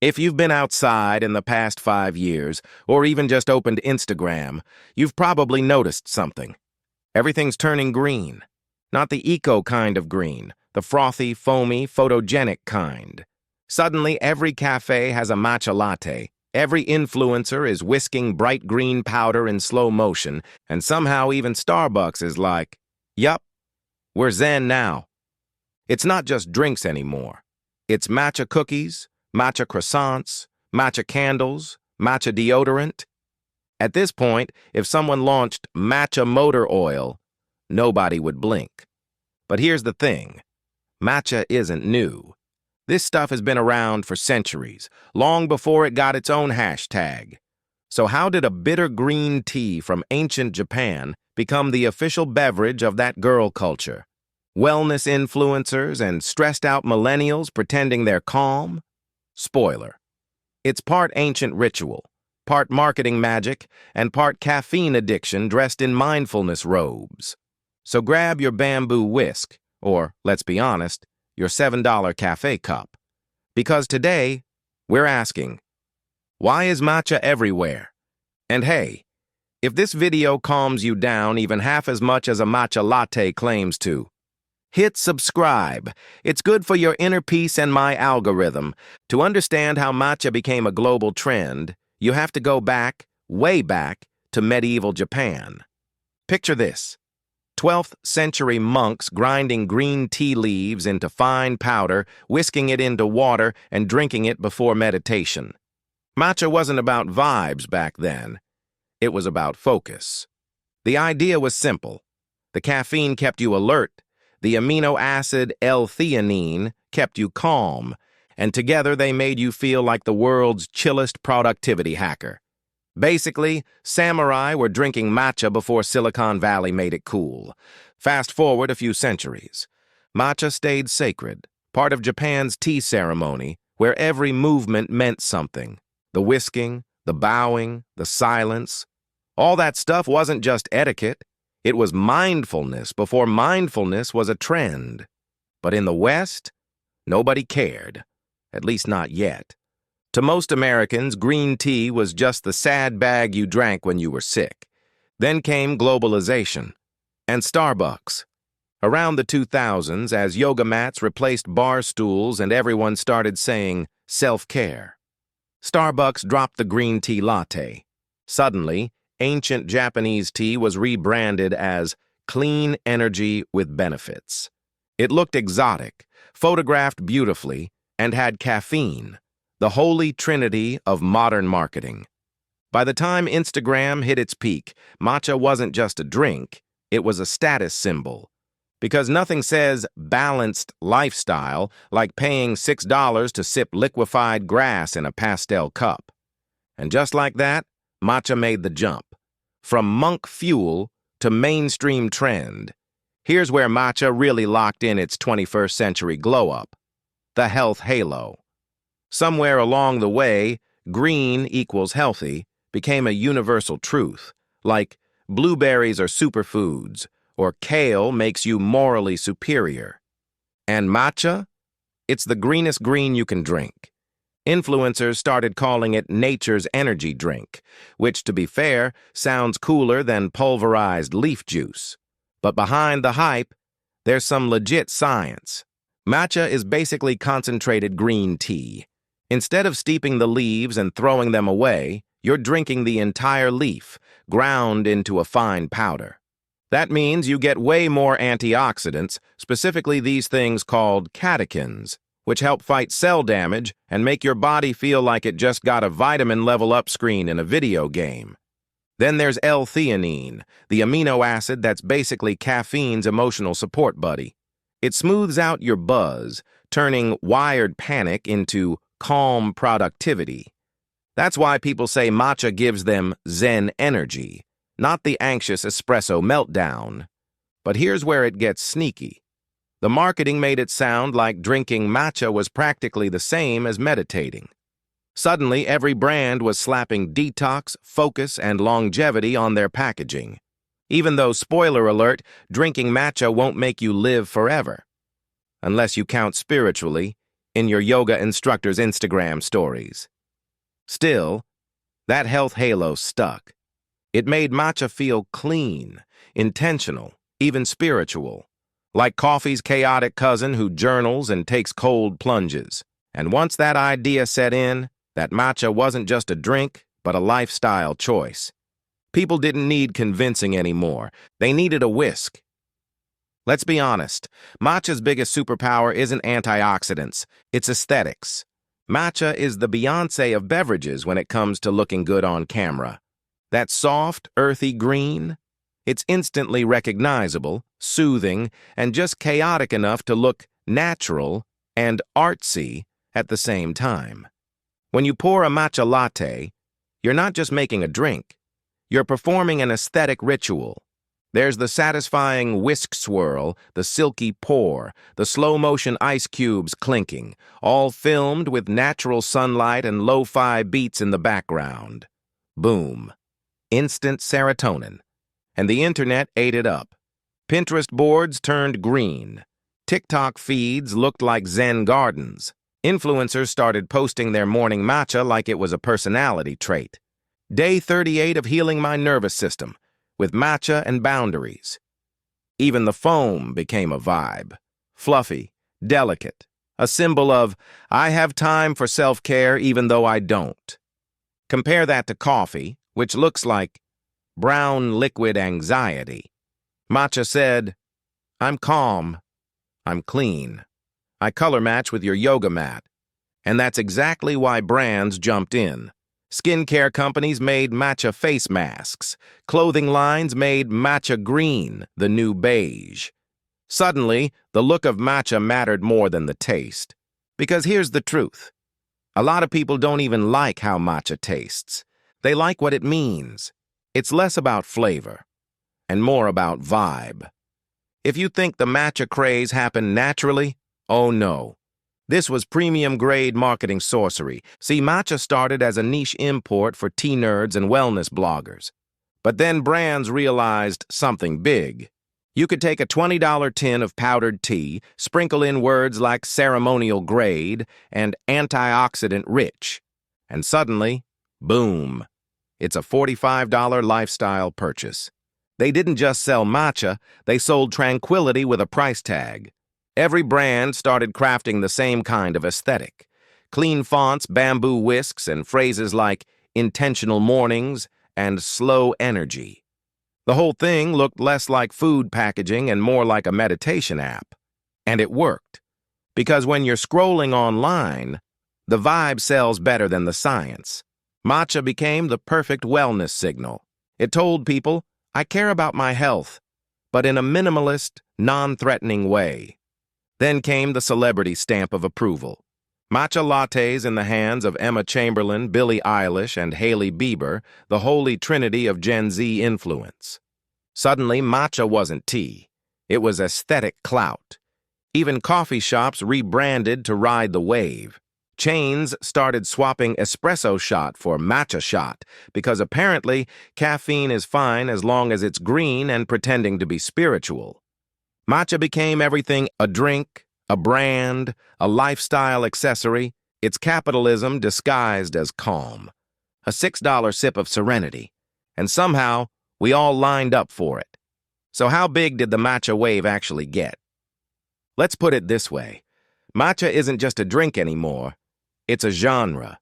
If you've been outside in the past 5 years, or even just opened Instagram, you've probably noticed something. Everything's turning green. Not the eco kind of green, the frothy, foamy, photogenic kind. Suddenly, every cafe has a matcha latte. Every influencer is whisking bright green powder in slow motion, and somehow even Starbucks is like, yup, we're zen now. It's not just drinks anymore. It's matcha cookies, matcha croissants, matcha candles, matcha deodorant. At this point, if someone launched matcha motor oil, nobody would blink. But here's the thing. Matcha isn't new. This stuff has been around for centuries, long before it got its own hashtag. So how did a bitter green tea from ancient Japan become the official beverage of that girl culture? Wellness influencers and stressed-out millennials pretending they're calm? Spoiler. It's part ancient ritual, part marketing magic, and part caffeine addiction dressed in mindfulness robes. So grab your bamboo whisk, or, let's be honest, your $7 cafe cup. Because today, we're asking, why is matcha everywhere? And hey, if this video calms you down even half as much as a matcha latte claims to, hit subscribe. It's good for your inner peace and my algorithm. To understand how matcha became a global trend, you have to go back, way back, to medieval Japan. Picture this. 12th century monks grinding green tea leaves into fine powder, whisking it into water, and drinking it before meditation. Matcha wasn't about vibes back then. It was about focus. The idea was simple. The caffeine kept you alert, the amino acid L-theanine kept you calm, and together they made you feel like the world's chillest productivity hacker. Basically, samurai were drinking matcha before Silicon Valley made it cool. Fast forward a few centuries. Matcha stayed sacred, part of Japan's tea ceremony, where every movement meant something. The whisking, the bowing, the silence. All that stuff wasn't just etiquette. It was mindfulness before mindfulness was a trend. But in the West, nobody cared. At least not yet. To most Americans, green tea was just the sad bag you drank when you were sick. Then came globalization. And Starbucks. Around the 2000s, as yoga mats replaced bar stools and everyone started saying self-care, Starbucks dropped the green tea latte. Suddenly, ancient Japanese tea was rebranded as clean energy with benefits. It looked exotic, photographed beautifully, and had caffeine. The holy trinity of modern marketing. By the time Instagram hit its peak, matcha wasn't just a drink, it was a status symbol. Because nothing says balanced lifestyle like paying $6 to sip liquefied grass in a pastel cup. And just like that, matcha made the jump. From monk fuel to mainstream trend. Here's where matcha really locked in its 21st century glow-up. The health halo. Somewhere along the way, green equals healthy became a universal truth, like blueberries are superfoods, or kale makes you morally superior. And matcha? It's the greenest green you can drink. Influencers started calling it nature's energy drink, which, to be fair, sounds cooler than pulverized leaf juice. But behind the hype, there's some legit science. Matcha is basically concentrated green tea. Instead of steeping the leaves and throwing them away, you're drinking the entire leaf, ground into a fine powder. That means you get way more antioxidants, specifically these things called catechins, which help fight cell damage and make your body feel like it just got a vitamin level up screen in a video game. Then there's L-theanine, the amino acid that's basically caffeine's emotional support buddy. It smooths out your buzz, turning wired panic into calm productivity. That's why people say matcha gives them zen energy, not the anxious espresso meltdown. But here's where it gets sneaky. The marketing made it sound like drinking matcha was practically the same as meditating. Suddenly, every brand was slapping detox, focus, and longevity on their packaging. Even though, spoiler alert, drinking matcha won't make you live forever. Unless you count spiritually, in your yoga instructor's Instagram stories. Still, that health halo stuck. It made matcha feel clean, intentional, even spiritual, like coffee's chaotic cousin who journals and takes cold plunges. And once that idea set in, that matcha wasn't just a drink, but a lifestyle choice. People didn't need convincing anymore. They needed a whisk. Let's be honest, matcha's biggest superpower isn't antioxidants, it's aesthetics. Matcha is the Beyoncé of beverages when it comes to looking good on camera. That soft, earthy green, it's instantly recognizable, soothing, and just chaotic enough to look natural and artsy at the same time. When you pour a matcha latte, you're not just making a drink, you're performing an aesthetic ritual. There's the satisfying whisk swirl, the silky pour, the slow-motion ice cubes clinking, all filmed with natural sunlight and lo-fi beats in the background. Boom. Instant serotonin. And the internet ate it up. Pinterest boards turned green. TikTok feeds looked like Zen gardens. Influencers started posting their morning matcha like it was a personality trait. Day 38 of healing my nervous system, with matcha and boundaries. Even the foam became a vibe. Fluffy, delicate, a symbol of, I have time for self-care even though I don't. Compare that to coffee, which looks like brown liquid anxiety. Matcha said, I'm calm, I'm clean. I color match with your yoga mat. And that's exactly why brands jumped in. Skincare companies made matcha face masks. Clothing lines made matcha green, the new beige. Suddenly, the look of matcha mattered more than the taste. Because here's the truth. A lot of people don't even like how matcha tastes. They like what it means. It's less about flavor and more about vibe. If you think the matcha craze happened naturally, oh no. This was premium-grade marketing sorcery. See, matcha started as a niche import for tea nerds and wellness bloggers. But then brands realized something big. You could take a $20 tin of powdered tea, sprinkle in words like ceremonial grade and antioxidant rich, and suddenly, boom, it's a $45 lifestyle purchase. They didn't just sell matcha, they sold tranquility with a price tag. Every brand started crafting the same kind of aesthetic. Clean fonts, bamboo whisks, and phrases like intentional mornings and slow energy. The whole thing looked less like food packaging and more like a meditation app. And it worked. Because when you're scrolling online, the vibe sells better than the science. Matcha became the perfect wellness signal. It told people, I care about my health, but in a minimalist, non-threatening way. Then came the celebrity stamp of approval. Matcha lattes in the hands of Emma Chamberlain, Billie Eilish, and Hailey Bieber, the holy trinity of Gen Z influence. Suddenly, matcha wasn't tea. It was aesthetic clout. Even coffee shops rebranded to ride the wave. Chains started swapping espresso shot for matcha shot because apparently caffeine is fine as long as it's green and pretending to be spiritual. Matcha became everything: a drink, a brand, a lifestyle accessory. It's capitalism disguised as calm. A $6 sip of serenity. And somehow, we all lined up for it. So how big did the matcha wave actually get? Let's put it this way. Matcha isn't just a drink anymore. It's a genre.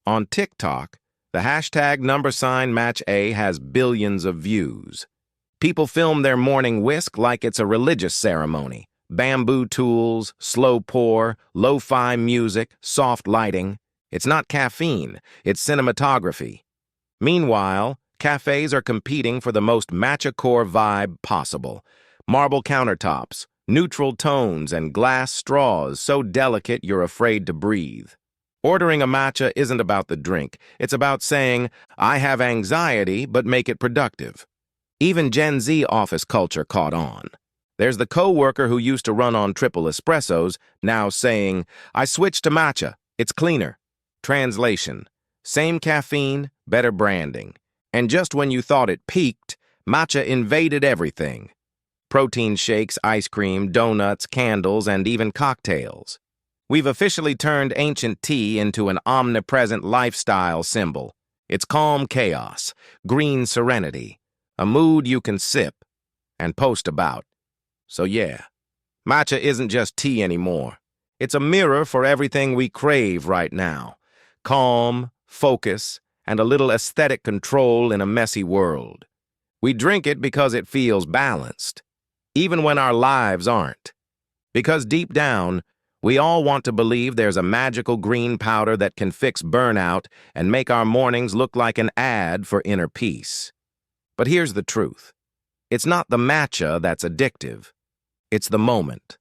On TikTok, the hashtag #matcha has billions of views. People film their morning whisk like it's a religious ceremony. Bamboo tools, slow pour, lo-fi music, soft lighting. It's not caffeine, it's cinematography. Meanwhile, cafes are competing for the most matcha-core vibe possible. Marble countertops, neutral tones, and glass straws so delicate you're afraid to breathe. Ordering a matcha isn't about the drink. It's about saying, I have anxiety, but make it productive. Even Gen Z office culture caught on. There's the coworker who used to run on triple espressos, now saying, I switched to matcha, it's cleaner. Translation: same caffeine, better branding. And just when you thought it peaked, matcha invaded everything. Protein shakes, ice cream, donuts, candles, and even cocktails. We've officially turned ancient tea into an omnipresent lifestyle symbol. It's calm chaos, green serenity, a mood you can sip and post about. So yeah, matcha isn't just tea anymore. It's a mirror for everything we crave right now. Calm, focus, and a little aesthetic control in a messy world. We drink it because it feels balanced, even when our lives aren't. Because deep down, we all want to believe there's a magical green powder that can fix burnout and make our mornings look like an ad for inner peace. But here's the truth. It's not the matcha that's addictive. It's the moment.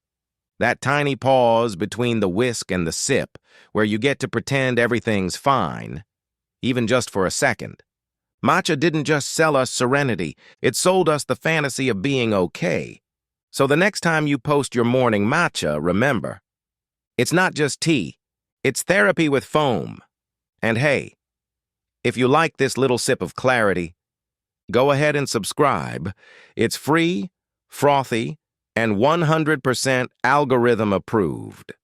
That tiny pause between the whisk and the sip, where you get to pretend everything's fine, even just for a second. Matcha didn't just sell us serenity, it sold us the fantasy of being okay. So the next time you post your morning matcha, remember, it's not just tea, it's therapy with foam. And hey, if you like this little sip of clarity, go ahead and subscribe. It's free, frothy, and 100% algorithm approved.